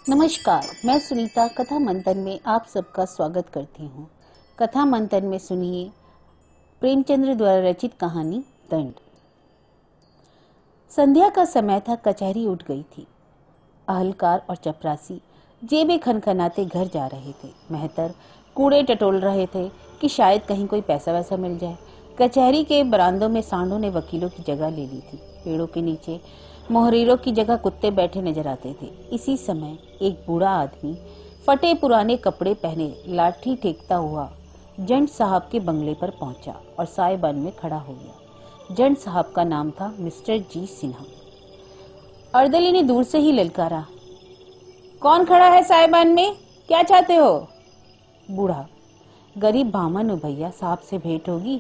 नमस्कार, मैं सुनीता कथा मंथन में आप सबका स्वागत करती हूँ। कथा मंथन में सुनिए प्रेमचंद्र द्वारा रचित कहानी दंड। संध्या का समय था, कचहरी उठ गई थी। अहलकार और चपरासी जेबें खनखनाते घर जा रहे थे। मेहतर कूड़े टटोल रहे थे कि शायद कहीं कोई पैसा वैसा मिल जाए। कचहरी के बरामदों में सांडों ने वकीलों की जगह ले ली थी। पेड़ों के नीचे मोहरीरों की जगह कुत्ते बैठे नजर आते थे। इसी समय एक बूढ़ा आदमी फटे पुराने कपड़े पहने लाठी टेकता हुआ जंड साहब के बंगले पर पहुंचा और साइबान में खड़ा हो गया। जंड साहब का नाम था मिस्टर जी सिन्हा। अर्दली ने दूर से ही ललकारा, कौन खड़ा है साइबान में, क्या चाहते हो? बूढ़ा, गरीब भामन भैया साहब से भेंट होगी।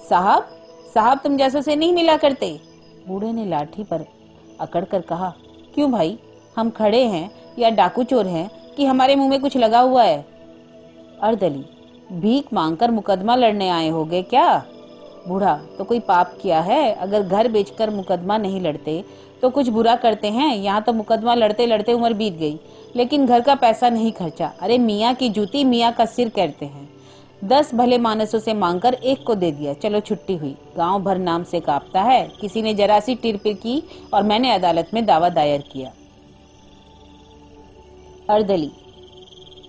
साहब साहब तुम जैसों से नहीं मिला करते। बूढ़े ने लाठी पर अकड़कर कहा, क्यों भाई, हम खड़े हैं या डाकू चोर हैं कि हमारे मुंह में कुछ लगा हुआ है? अर्दली, भीख मांगकर मुकदमा लड़ने आए होगे क्या? बूढ़ा, तो कोई पाप किया है? अगर घर बेचकर मुकदमा नहीं लड़ते तो कुछ बुरा करते हैं। यहाँ तो मुकदमा लड़ते लड़ते उम्र बीत गई, लेकिन घर का पैसा नहीं खर्चा। अरे मियाँ की जूती मियाँ का सिर कहते हैं। 10 भले मानसों से मांगकर एक को दे दिया, चलो छुट्टी हुई। गांव भर नाम से कांपता है। किसी ने जरा सी टिरपिर की और मैंने अदालत में दावा दायर किया। अर्दली,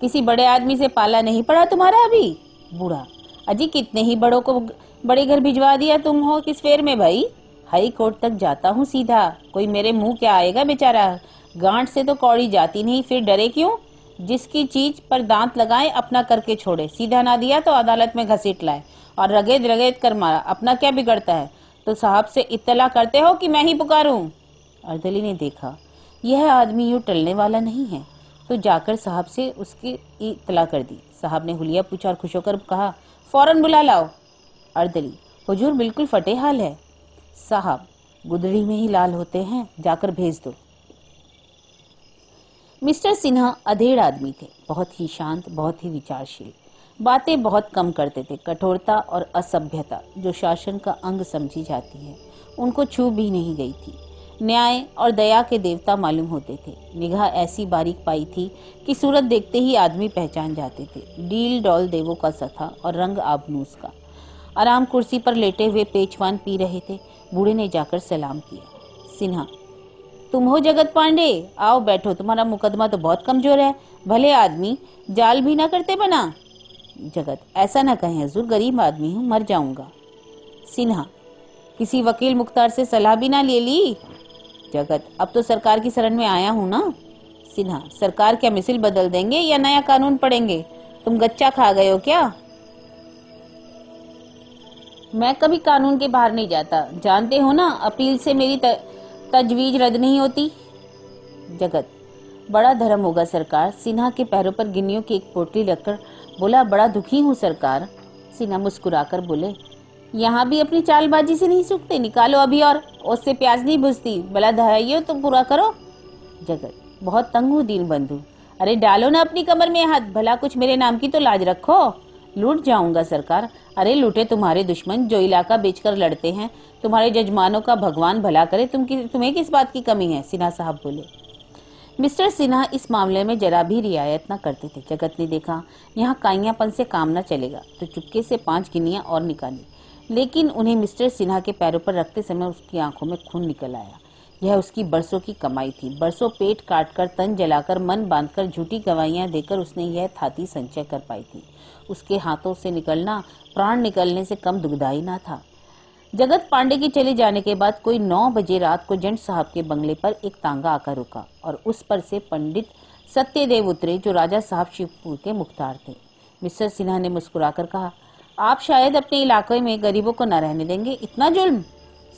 किसी बड़े आदमी से पाला नहीं पड़ा तुम्हारा अभी? बूढ़ा, अजी कितने ही बड़ों को बड़े घर भिजवा दिया तुम हो किस फेर में भाई? हाई कोर्ट तक जाता हूँ सीधा, कोई मेरे मुंह क्या आएगा बेचारा। गांठ से तो कौड़ी जाती नहीं, फिर डरे क्यों? जिसकी चीज पर दांत लगाए अपना करके छोड़े, सीधा ना दिया तो अदालत में घसीट लाए और रगेद रगेद कर मारा। अपना क्या बिगड़ता है? तो साहब से इत्तला करते हो कि मैं ही पुकारूं? अर्दली ने देखा यह आदमी यूं टलने वाला नहीं है, तो जाकर साहब से उसकी इत्तला कर दी। साहब ने हुलिया पूछा और खुश होकर कहा, फौरन बुला लाओ। अर्दली, हुजूर बिल्कुल फटे हाल है। साहब, गुदड़ी में ही लाल होते हैं, जाकर भेज दो। मिस्टर सिन्हा अधेड़ आदमी थे, बहुत ही शांत, बहुत ही विचारशील, बातें बहुत कम करते थे। कठोरता और असभ्यता जो शासन का अंग समझी जाती है, उनको छू भी नहीं गई थी। न्याय और दया के देवता मालूम होते थे। निगाह ऐसी बारीक पाई थी कि सूरत देखते ही आदमी पहचान जाते थे। डील डॉल देवों का सा था और रंग आबनूस का। आराम कुर्सी पर लेटे हुए पेचवान पी रहे थे। बूढ़े ने जाकर सलाम किया। सिन्हा, तुम हो जगत पांडे? आओ बैठो, तुम्हारा मुकदमा तो बहुत कमजोर है। भले आदमी, जाल भी ना करते बना। जगत, ऐसा ना कहें हुजूर, गरीब आदमी हूँ, मर जाऊंगा। सिन्हा, किसी वकील मुख्तार से सलाह भी ना ले ली? जगत, अब तो सरकार की शरण में आया हूँ ना। सिन्हा, सरकार क्या मिसिल बदल देंगे या नया कानून पढ़ेंगे? तुम गच्चा खा गए हो क्या? मैं कभी कानून के बाहर नहीं जाता, जानते हो ना, अपील से मेरी तजवीज रद्द नहीं होती। जगत, बड़ा धर्म होगा सरकार। सिन्हा के पैरों पर गिन्नियों की एक पोटली रखकर बोला, बड़ा दुखी हूँ सरकार। सिन्हा मुस्कुराकर बोले, यहाँ भी अपनी चालबाजी से नहीं सूखते, निकालो अभी और उससे प्याज नहीं बुझती, भला दहाइयो तो पूरा करो। जगत, बहुत तंग हूँ दीन बंधु। अरे डालो ना अपनी कमर में हाथ, भला कुछ मेरे नाम की तो लाज रखो। लूट जाऊंगा सरकार। अरे लूटे तुम्हारे दुश्मन जो इलाका बेचकर लड़ते हैं। तुम्हारे जजमानों का भगवान भला करे, तुम्हें किस बात की कमी है? सिन्हा साहब बोले। मिस्टर सिन्हा इस मामले में जरा भी रियायत न करते थे। जगत ने देखा यहाँ काइयापन से काम न चलेगा, तो चुपके से 5 गिन्नियां और निकाली, लेकिन उन्हें मिस्टर सिन्हा के पैरों पर रखते समय उसकी आंखों में खून निकल आया। यह उसकी बरसों की कमाई थी। बरसों पेट काटकर, तन जलाकर, मन बांधकर, झूठी गवाहियां देकर उसने यह थाती संचय कर पाई थी। उसके हाथों से निकलना प्राण निकलने से कम दुखदाई ना था। जगत पांडे के चले जाने के बाद कोई 9 बजे रात को जंड साहब के बंगले पर एक तांगा आकर रुका और उस पर से पंडित सत्यदेव उतरे, जो राजा साहब शिवपुर के मुख्तार थे। मिस्टर सिन्हा ने मुस्कुराकर कहा, आप शायद अपने इलाके में गरीबों को न रहने देंगे, इतना जुल्म?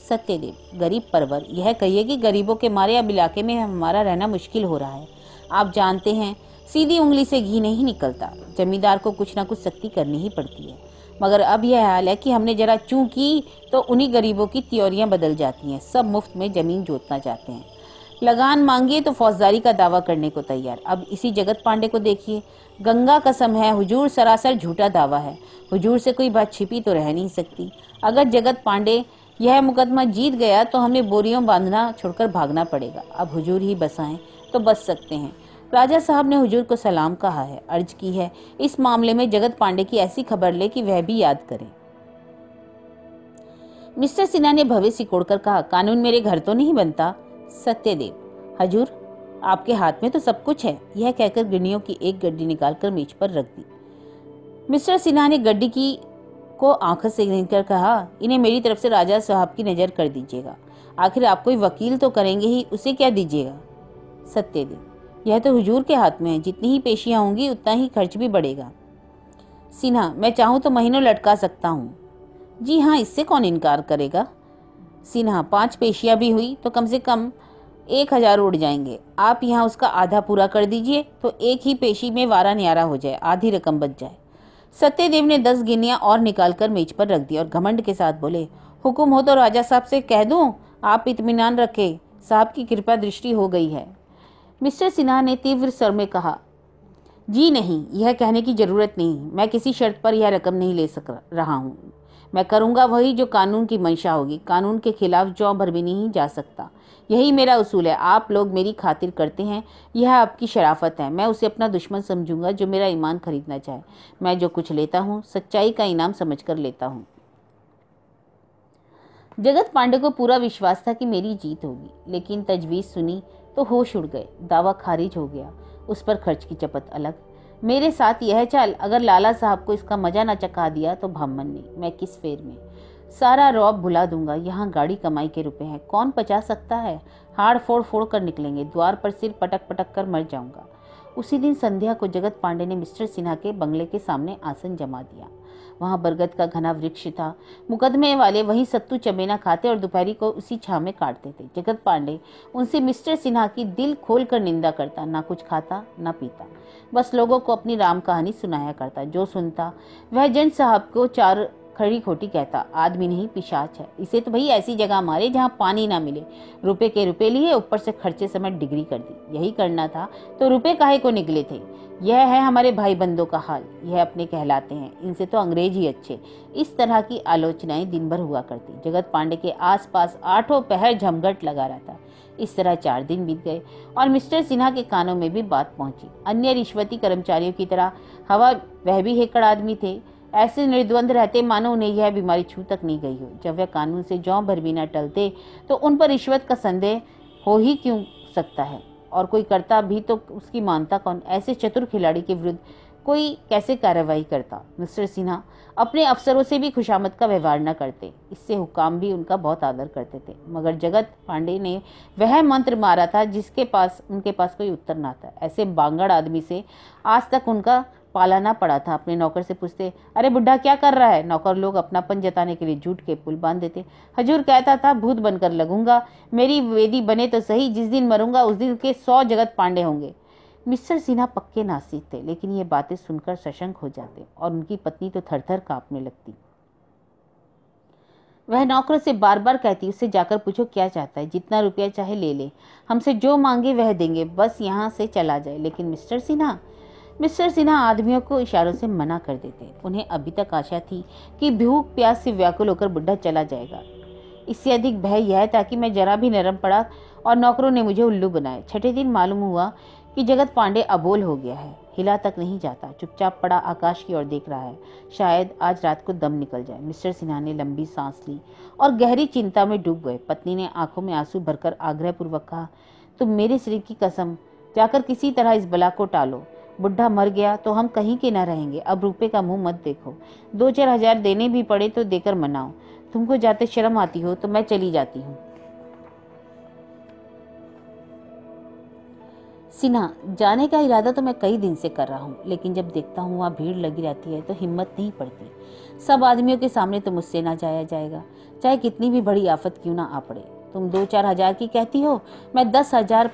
सत्यदेव, गरीब परवर, यह कहिए कि गरीबों के मारे अब इलाके में हमारा रहना मुश्किल हो रहा है। आप जानते हैं, सीधी उंगली से घी नहीं निकलता, जमींदार को कुछ ना कुछ सख्ती करनी ही पड़ती है। मगर अब यह हाल है कि हमने जरा चूं की तो उन्हीं गरीबों की त्योरियां बदल जाती हैं। सब मुफ्त में जमीन जोतना चाहते हैं, लगान मांगिए तो फौजदारी का दावा करने को तैयार। अब इसी जगत पांडे को देखिए, गंगा कसम है हुजूर, सरासर झूठा दावा है। हुजूर से कोई बात छिपी तो रह नहीं सकती। अगर जगत पांडे यह मुकदमा जीत गया तो हमें बोरियों बांधना छोड़कर भागना पड़ेगा। अब हुजूर ही बसाएं तो बच सकते हैं, राजा साहब ने हुजूर को सलाम कहा है, अर्ज की है इस मामले में जगत पांडे की ऐसी खबर ले कि वह भी याद करे। मिस्टर सिन्हा ने भवे सिकोड़कर कहा, कानून मेरे घर तो नहीं बनता। सत्यदेव, हजूर आपके हाथ में तो सब कुछ है। यह कहकर गिरनियों की एक गड्डी निकालकर मेज पर रख दी। मिस्टर सिन्हा ने गड्डी की को आंखों से गिनकर कहा, इन्हें मेरी तरफ से राजा साहब की नजर कर दीजिएगा। आखिर आप कोई वकील तो करेंगे ही, उसे क्या दीजिएगा। सत्यदेव, यह तो हुजूर के हाथ में है, जितनी ही पेशियां होंगी उतना ही खर्च भी बढ़ेगा। सिन्हा, मैं चाहूं तो महीनों लटका सकता हूँ। जी हाँ, इससे कौन इनकार करेगा। सिन्हा, 5 पेशियां भी हुई तो कम से कम 1000 उड़ जाएंगे। आप यहाँ उसका आधा पूरा कर दीजिए तो एक ही पेशी में वारा न्यारा हो जाए, आधी रकम बच जाए। सत्यदेव ने 10 गिनियां और निकालकर मेज पर रख दी और घमंड के साथ बोले, हुक्म हो तो राजा साहब से कह दूं, आप इत्मीनान रखें, साहब की कृपा दृष्टि हो गई है। मिस्टर सिन्हा ने तीव्र स्वर में कहा, जी नहीं, यह कहने की जरूरत नहीं। मैं किसी शर्त पर यह रकम नहीं ले रहा हूँ। मैं करूँगा वही जो कानून की मंशा होगी। कानून के खिलाफ जौ भर भी नहीं जा सकता। यही मेरा उसूल है। आप लोग मेरी खातिर करते हैं, यह आपकी शराफत है। मैं उसे अपना दुश्मन समझूंगा जो मेरा ईमान खरीदना चाहे। मैं जो कुछ लेता हूँ सच्चाई का इनाम समझकर लेता हूँ। जगत पांडे को पूरा विश्वास था कि मेरी जीत होगी, लेकिन तजवीज़ सुनी तो होश उड़ गए। दावा खारिज हो गया। उस पर खर्च की चपत अलग। मेरे साथ यह चाल, अगर लाला साहब को इसका मजा न चखा दिया तो भामन ने, मैं किस फेर में। सारा रौब भुला दूंगा। यहाँ गाड़ी कमाई के रुपए हैं, कौन पचा सकता है। हाड़ फोड़ फोड़ कर निकलेंगे। द्वार पर सिर पटक पटक कर मर जाऊंगा। उसी दिन संध्या को जगत पांडे ने मिस्टर सिन्हा के बंगले के सामने आसन जमा दिया। वहाँ बरगद का घना वृक्ष था। मुकदमे वाले वहीं सत्तू चमेना खाते और दोपहरी को उसी छाव में काटते थे। जगत पांडे उनसे मिस्टर सिन्हा की दिल खोल कर निंदा करता, ना कुछ खाता ना पीता, बस लोगों को अपनी राम कहानी सुनाया करता। जो सुनता वह जज साहब को 4 खड़ी खोटी कहता, आदमी नहीं पिशाच है। इसे तो भाई ऐसी जगह मारे जहाँ पानी ना मिले। रुपए के रुपए लिए, ऊपर से खर्चे समय डिग्री कर दी। यही करना था तो रुपए काहे को निकले थे। यह है हमारे भाई बंदों का हाल। यह अपने कहलाते हैं, इनसे तो अंग्रेज ही अच्छे। इस तरह की आलोचनाएं दिन भर हुआ करती। जगत पांडे के आसपास 8 पहर झमघट लगा रहता। इस तरह 4 दिन बीत गए और मिस्टर सिन्हा के कानों में भी बात पहुंची। अन्य रिश्वती कर्मचारियों की तरह हवा वह भी हेकड़ आदमी थे। ऐसे निर्द्वंद रहते मानो उन्हें यह बीमारी छू तक नहीं गई हो। जब वह कानून से जौं भर भी न टलते तो उन पर रिश्वत का संदेह हो ही क्यों सकता है, और कोई करता भी तो उसकी मानता कौन। ऐसे चतुर खिलाड़ी के विरुद्ध कोई कैसे कार्रवाई करता। मिस्टर सिन्हा अपने अफसरों से भी खुशामद का व्यवहार न करते। इससे हुकाम भी उनका बहुत आदर करते थे। मगर जगत पांडे ने वह मंत्र मारा था जिसके पास उनके पास कोई उत्तर ना था। ऐसे बांगड़ आदमी से आज तक उनका पालाना पड़ा था। अपने नौकर से पूछते, अरे बुढ़ा क्या कर रहा है। नौकर लोग अपनापन जताने के लिए झूठ के पुल बांध देते। हजूर कहता था भूत बनकर लगूंगा, मेरी वेदी बने तो सही, जिस दिन मरूंगा उस दिन के 100 जगत पांडे होंगे। मिस्टर सिन्हा पक्के नास्तिक थे, लेकिन ये बातें सुनकर सशंक हो जाते और उनकी पत्नी तो थर थर कांपने लगती। वह नौकरों से बार बार कहती, उससे जाकर पूछो क्या चाहता है, जितना रुपया चाहे ले ले, हमसे जो मांगे वह देंगे, बस यहाँ से चला जाए। लेकिन मिस्टर सिन्हा आदमियों को इशारों से मना कर देते। उन्हें अभी तक आशा थी कि भूख प्यास से व्याकुल होकर बुढ़ा चला जाएगा। इससे अधिक भय यह था कि मैं जरा भी नरम पड़ा और नौकरों ने मुझे उल्लू बनाए। 6ठे दिन मालूम हुआ कि जगत पांडे अबोल हो गया है, हिला तक नहीं जाता, चुपचाप पड़ा आकाश की ओर देख रहा है। शायद आज रात को दम निकल जाए। मिस्टर सिन्हा ने लंबी सांस ली और गहरी चिंता में डूब गए। पत्नी ने आंखों में आंसू भरकर आग्रहपूर्वक कहा, तुम मेरे शरीर की कसम, जाकर किसी तरह इस बला को टालो। बुढ़ा मर गया तो हम कहीं के न रहेंगे। अब रुपए का मुंह मत देखो। 2-4 हजार देने भी पड़े तो देकर मनाओ। तुमको जाते शर्म आती हो तो मैं चली जाती हूँ। सिन्हा, जाने का इरादा तो मैं कई दिन से कर रहा हूँ, लेकिन जब देखता हूँ वहाँ भीड़ लगी रहती है तो हिम्मत नहीं पड़ती। सब आदमियों के सामने तो मुझसे ना जाया जाएगा, चाहे कितनी भी बड़ी आफत क्यों ना आ पड़े। तुम 2-4 हजार की कहती हो, मैं 10,000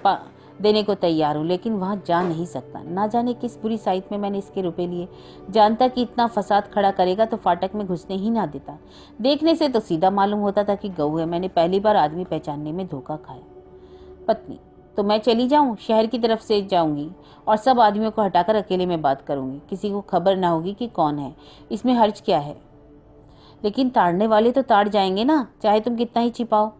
देने को तैयार हूँ, लेकिन वहाँ जा नहीं सकता। ना जाने किस बुरी साइट में मैंने इसके रुपए लिए। जानता कि इतना फसाद खड़ा करेगा तो फाटक में घुसने ही ना देता। देखने से तो सीधा मालूम होता था कि गऊ है। मैंने पहली बार आदमी पहचानने में धोखा खाया। पत्नी, तो मैं चली जाऊँ, शहर की तरफ से जाऊंगी और सब आदमियों को हटाकर अकेले में बात करूंगी। किसी को खबर ना होगी कि कौन है। इसमें हर्ज क्या है। लेकिन ताड़ने वाले तो ताड़ जाएंगे ना, चाहे तुम कितना ही छिपाओ।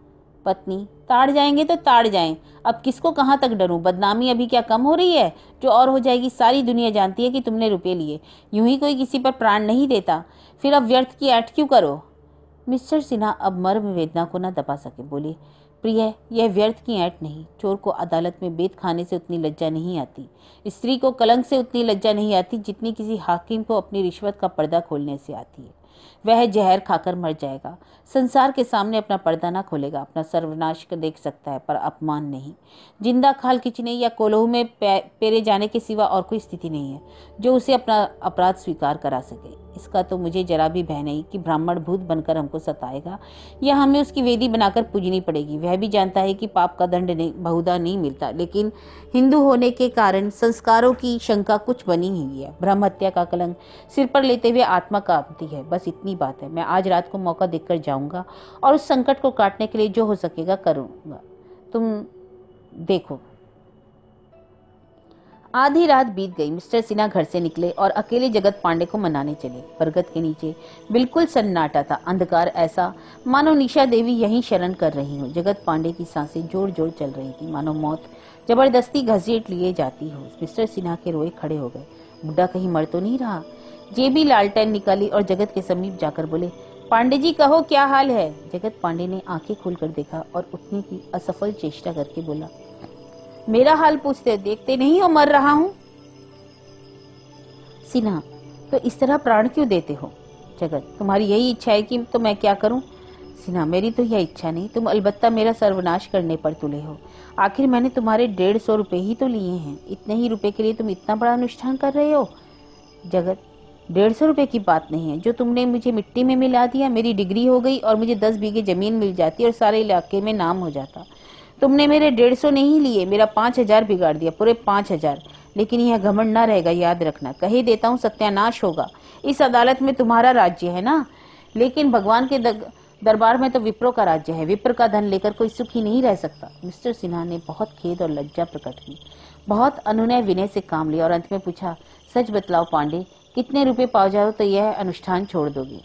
पत्नी, ताड़ जाएंगे तो ताड़ जाएं, अब किसको कहाँ तक डरूं? बदनामी अभी क्या कम हो रही है? जो और हो जाएगी। सारी दुनिया जानती है कि तुमने रुपए लिए। यूं ही कोई किसी पर प्राण नहीं देता, फिर अब व्यर्थ की ऐठ क्यों करो? मिस्टर सिन्हा अब मर्म वेदना को न दबा सके, बोले, प्रिय, यह व्यर्थ की ऐंठ नहीं। चोर को अदालत में बेत खाने से उतनी लज्जा नहीं आती, स्त्री को कलंक से उतनी लज्जा नहीं आती जितनी किसी हाकिम को अपनी रिश्वत का पर्दा खोलने से आती है। वह जहर खाकर मर जाएगा, संसार के सामने अपना पर्दा ना खोलेगा। अपना सर्वनाश कर देख सकता है पर अपमान नहीं। जिंदा खाल खींचने या कोल्हू में पेरे जाने के सिवा और कोई स्थिति नहीं है जो उसे अपना अपराध स्वीकार करा सके। इसका तो मुझे जरा भी भय नहीं कि ब्राह्मण भूत बनकर हमको सताएगा या हमें उसकी वेदी बनाकर पूजनी पड़ेगी। वह भी जानता है कि पाप का दंड बहुधा नहीं मिलता, लेकिन हिंदू होने के कारण संस्कारों की शंका कुछ बनी हुई है। ब्रह्म हत्या का कलंक सिर पर लेते हुए आत्मा कांपती है। बस इतनी बात है। मैं आज रात को मौका देखकर जाऊंगा और उस संकट को काटने के लिए जो हो सकेगा करूंगा। तुम देखो। आधी रात बीत गई। मिस्टर सिन्हा घर से निकले और अकेले जगत पांडे को मनाने चले। बरगद के नीचे बिल्कुल सन्नाटा था, अंधकार ऐसा मानो निशा देवी यहीं शरण कर रही हो। जगत पांडे की सांसें जोर जोर चल रही थी, मानो मौत जबरदस्ती घसीट लिए जाती हो। मिस्टर सिन्हा के रोए खड़े हो गए। बुढ़ा कहीं मर तो नहीं रहा? जेबी लालटेन निकाली और जगत के समीप जाकर बोले, पांडे जी कहो क्या हाल है? जगत पांडे ने आंखें खोलकर देखा और उठने की असफल चेष्टा करके बोला, मेरा हाल पूछते हो? देखते नहीं हो मर रहा हूं। सिन्हा, तो इस तरह प्राण क्यों देते हो? जगत, तुम्हारी यही इच्छा है कि तो मैं क्या करूं? सिन्हा, मेरी तो यह इच्छा नहीं, तुम अलबत्ता मेरा सर्वनाश करने पर तुले हो। आखिर मैंने तुम्हारे 150 रुपए ही तो लिए हैं। इतने ही रुपए के लिए तुम इतना बड़ा अनुष्ठान कर रहे हो? जगत, 150 रुपए की बात नहीं है। जो तुमने मुझे मिट्टी में मिला दिया, मेरी डिग्री हो गई और मुझे 10 बीघे जमीन मिल जाती और सारे इलाके में नाम हो जाता। तुमने मेरे 150 नहीं लिए, मेरा 5000 बिगाड़ दिया, पूरे 5000। लेकिन यह घमंड ना रहेगा, याद रखना। कही देता हूँ, सत्यानाश होगा। इस अदालत में तुम्हारा राज्य है ना, लेकिन भगवान के दरबार में तो विप्रो का राज्य है। विप्र का धन लेकर कोई सुखी नहीं रह सकता। मिस्टर सिन्हा ने बहुत खेद और लज्जा प्रकट की, बहुत अनुनय विनय से काम लिया और अंत में पूछा, सच बतलाओ पांडे, कितने रुपए पाओ जाओ तो यह अनुष्ठान छोड़ दोगे?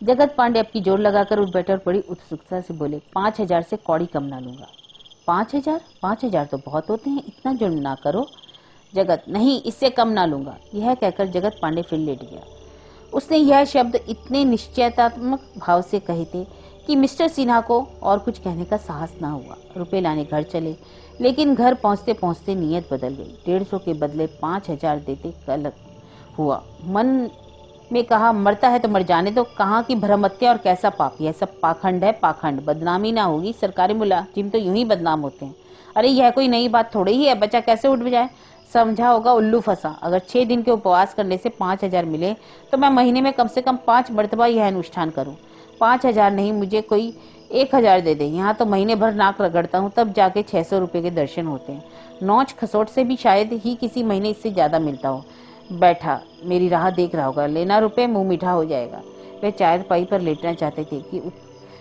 जगत पांडे अब की जोर लगाकर उठ बैठे और बड़ी उत्सुकता से बोले, 5000 से कौड़ी कम ना लूंगा। 5000? 5000 तो बहुत होते हैं, इतना जुर्म ना करो। जगत, नहीं, इससे कम ना लूंगा। यह कहकर जगत पांडे फिर लेट गया। उसने यह शब्द इतने निश्चयतात्मक भाव से कहे थे कि मिस्टर सिन्हा को और कुछ कहने का साहस ना हुआ। रुपए लाने घर चले, लेकिन घर पहुंचते पहुंचते नीयत बदल गई। 150 के बदले 5000 देते कलक हुआ। मन में कहा, मरता है तो मर जाने दो। कहाँ की भ्रमत्या और कैसा पाप? यह सब पाखंड है, पाखंड। बदनामी ना होगी, सरकारी मुलाजिम तो यूं ही बदनाम होते हैं। अरे यह कोई नई बात थोड़ी ही है, बच्चा कैसे उठ जाए? समझा होगा उल्लू फंसा। अगर 6 दिन के उपवास करने से 5000 मिले तो मैं महीने में कम से कम 5 मरतबा यह अनुष्ठान करूं। 5000 नहीं, मुझे कोई 1000 दे दे। यहाँ तो महीने भर नाक रगड़ता हूँ, तब जाके 600 रुपए के दर्शन होते हैं। नौच खसोट से भी शायद ही किसी महीने इससे ज्यादा मिलता हो। बैठा मेरी राह देख रहा होगा, लेना रुपए, मुंह मीठा हो जाएगा। वे चारपाई पर लेटना चाहते थे कि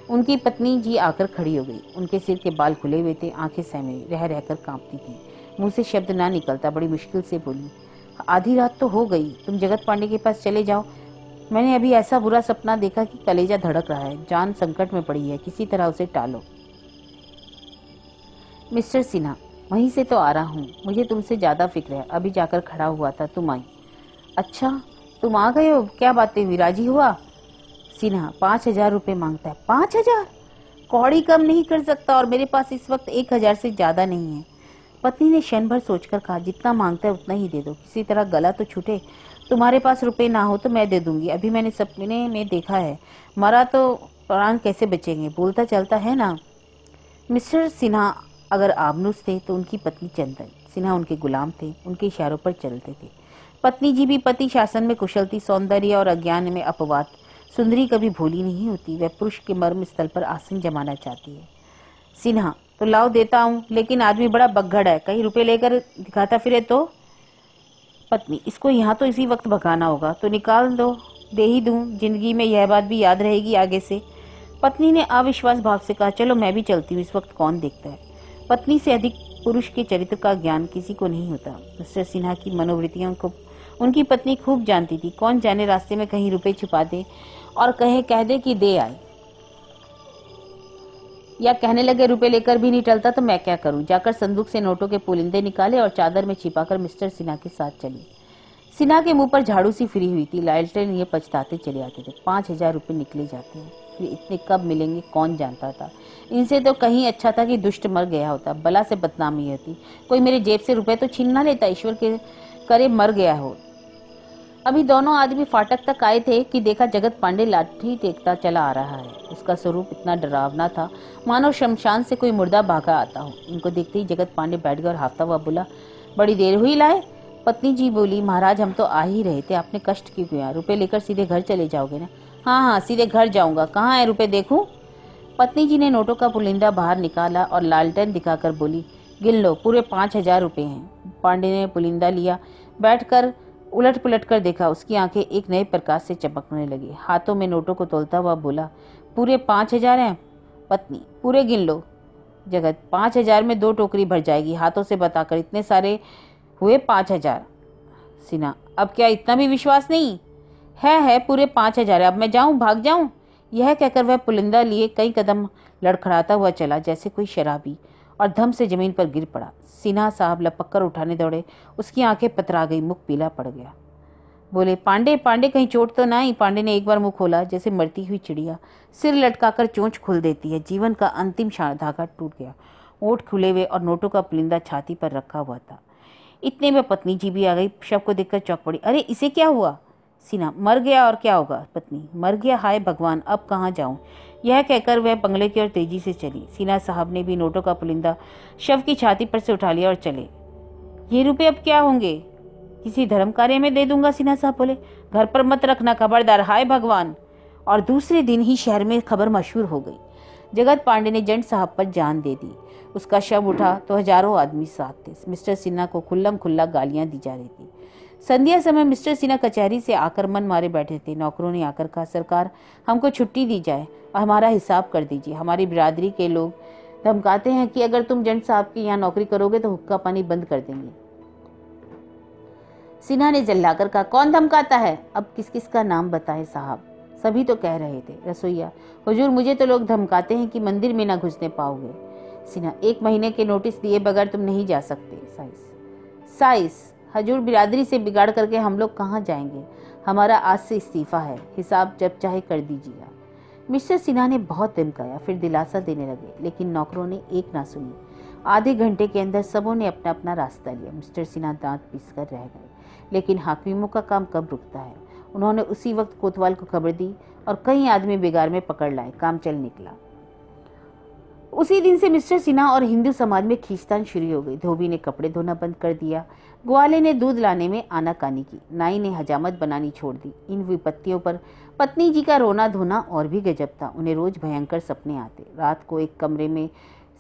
उनकी पत्नी जी आकर खड़ी हो गई। उनके सिर के बाल खुले हुए थे, आंखें सहमी रह रहकर कांपती थी, मुंह से शब्द ना निकलता। बड़ी मुश्किल से बोली, आधी रात तो हो गई, तुम जगत पांडे के पास चले जाओ। मैंने अभी ऐसा बुरा सपना देखा कि कलेजा धड़क रहा है, जान संकट में पड़ी है, किसी तरह उसे टालो। मिस्टर सिन्हा, वहीं से तो आ रहा हूँ, मुझे तुमसे ज्यादा फिक्र है। अभी जाकर खड़ा हुआ था, तुम आई। अच्छा, तुम आ गए हो? क्या बातें हुई, राजी हुआ? सिन्हा, 5000 रुपए मांगता है। 5000? कौड़ी कम नहीं कर सकता, और मेरे पास इस वक्त 1000 से ज्यादा नहीं है। पत्नी ने क्षण भर सोचकर कहा, जितना मांगता है उतना ही दे दो, किसी तरह गला तो छूटे। तुम्हारे पास रुपए ना हो तो मैं दे दूंगी। अभी मैंने सपने में देखा है, मरा तो प्राण कैसे बचेंगे, बोलता चलता है ना। मिस्टर सिन्हा अगर आबनूस थे तो उनकी पत्नी चंदन सिन्हा उनके गुलाम थे, उनके इशारों पर चलते थे। पत्नी जी भी पति शासन में कुशल थी, सौंदर्य और अज्ञान में अपवाद। सुंदरी कभी भोली नहीं होती, वह पुरुष के मर्म स्थल पर आसन जमाना चाहती है। सिन्हा, तो लाओ देता हूँ, लेकिन आदमी बड़ा बगड़ है, कहीं रुपए लेकर दिखाता फिरे तो। पत्नी, इसको यहाँ तो इसी वक्त भगाना होगा, तो निकाल दो, दे ही दूं, जिंदगी में यह बात भी याद रहेगी आगे से। पत्नी ने अविश्वास भाव से कहा, चलो मैं भी चलती हूँ, इस वक्त कौन देखता है। पत्नी से अधिक पुरुष के चरित्र का ज्ञान किसी को नहीं होता। मिस्टर सिन्हा की मनोवृत्तियों को उनकी पत्नी खूब जानती थी। कौन जाने रास्ते में कहीं रुपए छुपा दे और कह दे कि दे आए। या कहने लगे रुपए लेकर भी नहीं टलता तो मैं क्या करूं। जाकर संदूक से नोटों के पुलिंदे निकाले और चादर में छिपाकर मिस्टर सिन्हा के साथ चली। सिन्हा के मुंह पर झाड़ू सी फिरी हुई थी। लालटेन ये पछताते चले आते थे। 5,000 रुपये निकले जाते हैं, फिर इतने कब मिलेंगे कौन जानता था। इनसे तो कहीं अच्छा था कि दुष्ट मर गया होता, बला से बदनामी होती। कोई मेरी जेब से रुपए तो छीन ना लेता, ईश्वर के करे मर गया हो। अभी दोनों आदमी फाटक तक आए थे कि देखा जगत पांडे लाठी टेकता चला आ रहा है। उसका स्वरूप इतना डरावना था मानो शमशान से कोई मुर्दा भागा आता हो। इनको देखते ही जगत पांडे बैठ गया और हाफता हुआ बोला, बड़ी देर हुई लाए। पत्नी जी बोली, महाराज हम तो आ ही रहे थे, आपने कष्ट क्यों किया। रुपए लेकर सीधे घर चले जाओगे ना। हाँ हाँ सीधे घर जाऊंगा, कहाँ है रुपए देखूं। पत्नी जी ने नोटों का पुलिंदा बाहर निकाला और लालटेन दिखाकर बोली, गिन लो, पूरे 5,000 रुपए हैं। पांडे ने पुलिंदा लिया, बैठकर उलट पुलट कर देखा। उसकी आंखें एक नए प्रकाश से चमकने लगी। हाथों में नोटों को तोलता हुआ बोला, पूरे 5,000 हैं। पत्नी, पूरे गिन लो। जगत, 5,000 में 2 टोकरी भर जाएगी। हाथों से बताकर इतने सारे हुए 5,000। सिन्हा, अब क्या इतना भी विश्वास नहीं है पूरे 5,000। अब मैं जाऊं, भाग जाऊं। यह कहकर वह पुलिंदा लिए कई कदम लड़खड़ाता हुआ चला जैसे कोई शराबी, और धम से जमीन पर गिर पड़ा। सिन्हा साहब लपक कर उठाने दौड़े। उसकी आंखें पतरा गई, मुख पीला पड़ गया। बोले, पांडे पांडे कहीं चोट तो नहीं। पांडे ने एक बार मुंह खोला जैसे मरती हुई चिड़िया सिर लटकाकर चोंच खोल देती है। जीवन का अंतिम धागा टूट गया। ओठ खुले हुए और नोटों का पुलिंदा छाती पर रखा हुआ था। इतने में पत्नी जी भी आ गई। शव को देखकर चौंक पड़ी। अरे इसे क्या हुआ। सिन्हा, मर गया और क्या होगा। पत्नी, मर गया, हाय भगवान, अब कहाँ जाऊं। यह कहकर वह बंगले की ओर तेजी से चली। सिन्हा साहब ने भी नोटों का पुलिंदा शव की छाती पर से उठा लिया और चले। ये रुपए अब क्या होंगे। किसी धर्म कार्य में दे दूंगा। सिन्हा साहब बोले, घर पर मत रखना, खबरदार, हाय भगवान। और दूसरे दिन ही शहर में खबर मशहूर हो गई। जगत पांडे ने जंट साहब पर जान दे दी। उसका शव उठा तो हजारों आदमी साथ थे। मिस्टर सिन्हा को खुल्लम खुल्ला गालियां दी जा रही थी। संध्या समय मिस्टर सिन्हा कचहरी से आकर मन मारे बैठे थे। नौकरों ने आकर कहा, सरकार हमको छुट्टी दी जाए और हमारा हिसाब कर दीजिए। हमारी बिरादरी के लोग धमकाते हैं कि अगर तुम जंट साहब के यहाँ नौकरी करोगे तो हुक्का पानी बंद कर देंगे। सिन्हा ने जल्लाकर कहा, कौन धमकाता है। अब किस किस का नाम बताए साहब। सभी तो कह रहे थे। रसोईया, हुजूर मुझे तो लोग धमकाते हैं कि मंदिर में ना घुसने पाओगे। सिन्हा, 1 महीने के नोटिस दिए बगैर तुम नहीं जा सकते। साइस, हजूर बिरादरी से बिगाड़ करके हम लोग कहाँ जाएंगे। हमारा आज से इस्तीफा है, हिसाब जब चाहे कर दीजिएगा। मिस्टर सिन्हा ने बहुत धमकाया, फिर दिलासा देने लगे, लेकिन नौकरों ने एक ना सुनी। आधे घंटे के अंदर सबों ने अपना अपना रास्ता लिया। मिस्टर सिन्हा दांत पीस कर रह गए। लेकिन हाकिमों का काम कब रुकता है। उन्होंने उसी वक्त कोतवाल को खबर दी और कई आदमी बिगाड़ में पकड़ लाए। काम चल निकला। उसी दिन से मिस्टर सिन्हा और हिंदू समाज में खींचतान शुरू हो गई। धोबी ने कपड़े धोना बंद कर दिया। ग्वाले ने दूध लाने में आनाकानी की। नाई ने हजामत बनानी छोड़ दी। इन विपत्तियों पर पत्नी जी का रोना धोना और भी गजब था। उन्हें रोज भयंकर सपने आते। रात को एक कमरे में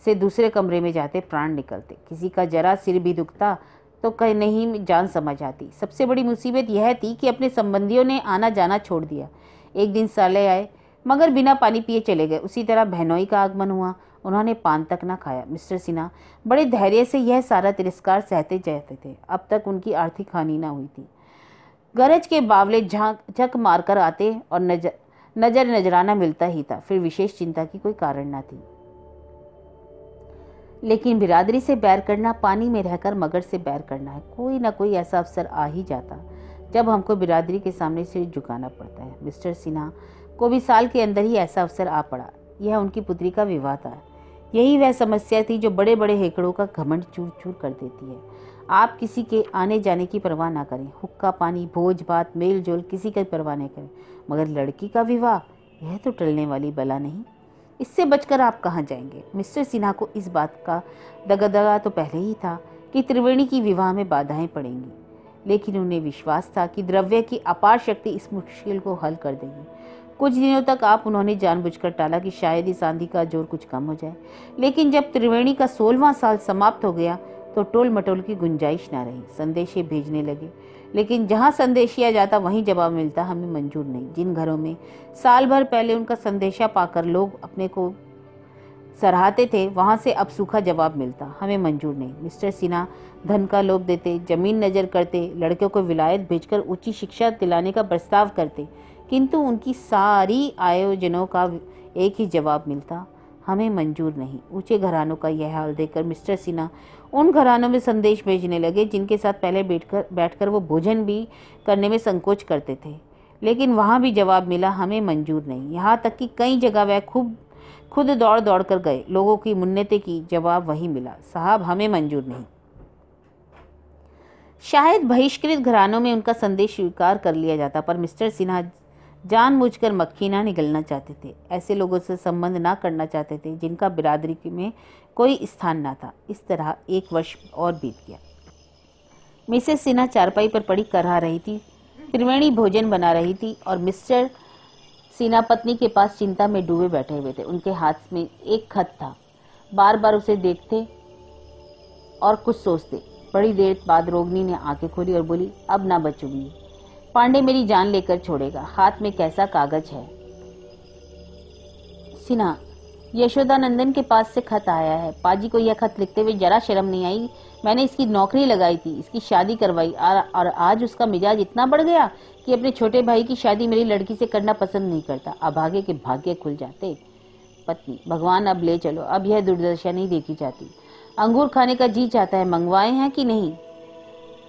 से दूसरे कमरे में जाते प्राण निकलते। किसी का जरा सिर भी दुखता तो कहीं नहीं जान समझ आती। सबसे बड़ी मुसीबत यह थी कि अपने संबंधियों ने आना जाना छोड़ दिया। एक दिन साले आए मगर बिना पानी पिए चले गए। उसी तरह बहनोई का आगमन हुआ। उन्होंने पान तक न खाया। मिस्टर सिन्हा बड़े धैर्य से यह सारा तिरस्कार सहते जाते थे। अब तक उनकी आर्थिक हानि न हुई थी। गरज के बावले झक मारकर आते और नजराना मिलता ही था। फिर विशेष चिंता की कोई कारण न थी। लेकिन बिरादरी से बैर करना पानी में रहकर मगर से बैर करना है। कोई ना कोई ऐसा अवसर आ ही जाता जब हमको बिरादरी के सामने सिर झुकाना पड़ता है। मिस्टर सिन्हा को भी साल के अंदर ही ऐसा अवसर आ पड़ा। यह उनकी पुत्री का विवाह था। यही वह समस्या थी जो बड़े बड़े हेकड़ों का घमंड चूर चूर कर देती है। आप किसी के आने जाने की परवाह ना करें। हुक्का पानी, भोज भात, मेल जोल किसी की परवाह नहीं करें। मगर लड़की का विवाह, यह तो टलने वाली बला नहीं। इससे बचकर आप कहाँ जाएंगे। मिस्टर सिन्हा को इस बात का दगादगा तो पहले ही था कि त्रिवेणी की विवाह में बाधाएं पड़ेंगी। लेकिन उन्हें विश्वास था कि द्रव्य की अपार शक्ति इस मुश्किल को हल कर देगी। कुछ दिनों तक आप उन्होंने जानबूझकर टाला कि शायद इस आंधी का जोर कुछ कम हो जाए। लेकिन जब त्रिवेणी का 16वां साल समाप्त हो गया तो टोल मटोल की गुंजाइश न रही। संदेशे भेजने लगे, लेकिन जहाँ संदेश किया जाता वहीं जवाब मिलता, हमें मंजूर नहीं। जिन घरों में साल भर पहले उनका संदेशा पाकर लोग अपने को सराहते थे, वहाँ से अब सूखा जवाब मिलता, हमें मंजूर नहीं। मिस्टर सिन्हा धन का लोभ देते, जमीन नजर करते, लड़कियों को विलायत भेजकर ऊंची शिक्षा दिलाने का प्रस्ताव करते, किंतु उनकी सारी आयोजनों का एक ही जवाब मिलता, हमें मंजूर नहीं। ऊंचे घरानों का यह हाल देखकर मिस्टर सिन्हा उन घरानों में संदेश भेजने लगे जिनके साथ पहले बैठकर वो भोजन भी करने में संकोच करते थे, लेकिन वहां भी जवाब मिला, हमें मंजूर नहीं। यहाँ तक कि कई जगह वह खुद दौड़ दौड़ कर गए, लोगों की मुन्नतें की, जवाब वही मिला, साहब हमें मंजूर नहीं। शायद बहिष्कृत घरानों में उनका संदेश स्वीकार कर लिया जाता, पर मिस्टर सिन्हा जानबूझकर मक्खी ना निगलना चाहते थे। ऐसे लोगों से संबंध ना करना चाहते थे जिनका बिरादरी में कोई स्थान ना था। इस तरह 1 वर्ष और बीत गया। मिसेस सिन्हा चारपाई पर पड़ी करहा रही थी, त्रिवेणी भोजन बना रही थी और मिस्टर सिन्हा पत्नी के पास चिंता में डूबे बैठे हुए थे। उनके हाथ में एक खत था। बार बार उसे देखते और कुछ सोचते। बड़ी देर बाद रोगिणी ने आंखें खोली और बोली, अब ना बचूंगी, पांडे मेरी जान लेकर छोड़ेगा। हाथ में कैसा कागज है। सिन्हा, यशोदानंदन के पास से खत आया है। पाजी को यह खत लिखते हुए जरा शर्म नहीं आई। मैंने इसकी नौकरी लगाई थी, इसकी शादी करवाई और आज उसका मिजाज इतना बढ़ गया कि अपने छोटे भाई की शादी मेरी लड़की से करना पसंद नहीं करता। अभागे के भाग्य खुल जाते। पत्नी, भगवान अब ले चलो, अब यह दुर्दशा नहीं देखी जाती। अंगूर खाने का जी चाहता है, मंगवाए हैं कि नहीं?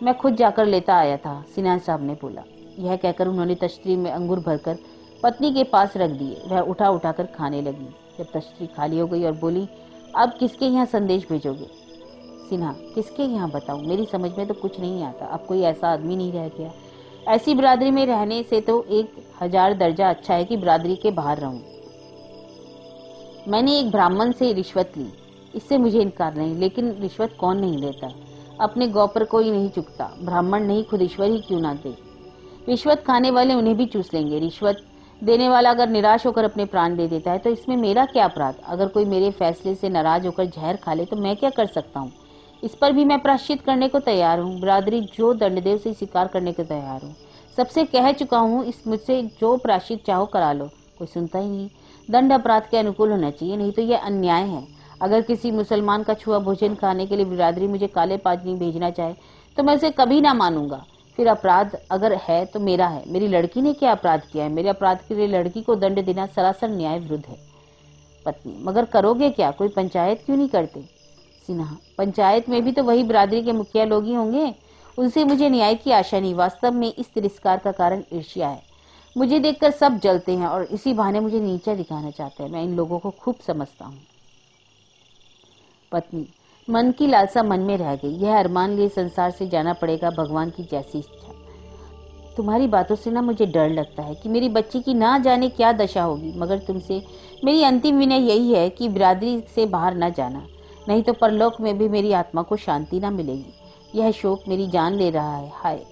मैं खुद जाकर लेता आया था, सिन्हा साहब ने बोला। यह कहकर उन्होंने तश्तरी में अंगूर भरकर पत्नी के पास रख दिए। वह उठा उठाकर खाने लगी। जब तश्तरी खाली हो गई और बोली, अब किसके यहाँ संदेश भेजोगे? सिन्हा, किसके यहाँ बताऊं, मेरी समझ में तो कुछ नहीं आता। अब कोई ऐसा आदमी नहीं रह गया। ऐसी बिरादरी में रहने से तो 1000 दर्जा अच्छा है कि बिरादरी के बाहर रहूं। मैंने एक ब्राह्मण से रिश्वत ली, इससे मुझे इनकार नहीं, लेकिन रिश्वत कौन नहीं लेता? अपने गौ पर कोई नहीं चुकता। ब्राह्मण नहीं, खुद ईश्वर ही क्यों ना दे। रिश्वत खाने वाले उन्हें भी चूस लेंगे। रिश्वत देने वाला अगर निराश होकर अपने प्राण दे देता है तो इसमें मेरा क्या अपराध? अगर कोई मेरे फैसले से नाराज होकर जहर खा ले तो मैं क्या कर सकता हूँ? इस पर भी मैं प्रायश्चित करने को तैयार हूँ। बिरादरी जो दंड दे उसे स्वीकार करने को तैयार हूँ। सबसे कह चुका हूँ, इस मुझसे जो प्रायश्चित चाहो करा लो। कोई सुनता ही नहीं। दंड अपराध के अनुकूल होना चाहिए, नहीं तो यह अन्याय है। अगर किसी मुसलमान का छुआ भोजन खाने के लिए बिरादरी मुझे काले पाजनी भेजना चाहे तो मैं उसे कभी ना मानूंगा। फिर अपराध अगर है तो मेरा है। मेरी लड़की ने क्या अपराध किया है? मेरे अपराध के लिए लड़की को दंड देना सरासर न्याय विरुद्ध है। पत्नी, मगर करोगे क्या? कोई पंचायत क्यों नहीं करते? सिन्हा, पंचायत में भी तो वही बिरादरी के मुखिया लोग ही होंगे। उनसे मुझे न्याय की आशा नहीं। वास्तव में इस तिरस्कार का कारण ईर्ष्या है। मुझे देखकर सब जलते हैं और इसी बहाने मुझे नीचा दिखाना चाहते हैं। मैं इन लोगों को खूब समझता हूँ। पत्नी, मन की लालसा मन में रह गई। यह अरमान लिए संसार से जाना पड़ेगा, भगवान की जैसी इच्छा। तुम्हारी बातों से ना मुझे डर लगता है कि मेरी बच्ची की ना जाने क्या दशा होगी, मगर तुमसे मेरी अंतिम विनय यही है कि बिरादरी से बाहर ना जाना, नहीं तो परलोक में भी मेरी आत्मा को शांति ना मिलेगी। यह शोक मेरी जान ले रहा है। हाय,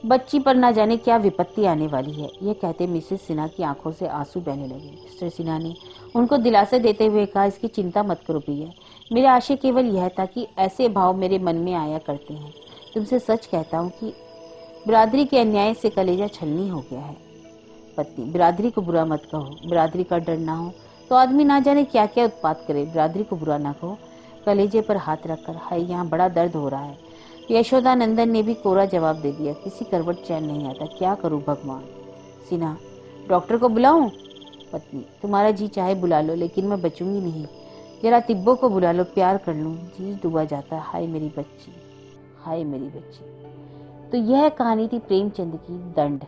बच्ची पर ना जाने क्या विपत्ति आने वाली है। यह कहते मिसेस सिन्हा की आंखों से आंसू बहने लगे। मिस्टर सिन्हा ने उनको दिलासा देते हुए कहा, इसकी चिंता मत करो भैया, मेरा आशय केवल यह था कि ऐसे भाव मेरे मन में आया करते हैं। तुमसे सच कहता हूँ कि बिरादरी के अन्याय से कलेजा छलनी हो गया है। पत्नी, बिरादरी को बुरा मत कहो। बिरादरी का डर ना हो तो आदमी ना जाने क्या क्या उत्पात करे। बिरादरी को बुरा ना कहो। कलेजे पर हाथ रखकर, हाय यहाँ बड़ा दर्द हो रहा है। यशोदानंदन ने भी कोरा जवाब दे दिया, किसी करवट चैन नहीं आता, क्या करूं भगवान। सिन्हा, डॉक्टर को बुलाऊं? पत्नी, तुम्हारा जी चाहे बुला लो, लेकिन मैं बचूंगी नहीं। जरा तिब्बो को बुला लो, प्यार कर लूं। जी डूबा जाता है। हाय मेरी बच्ची, हाय मेरी बच्ची। तो यह कहानी थी प्रेमचंद की दंड।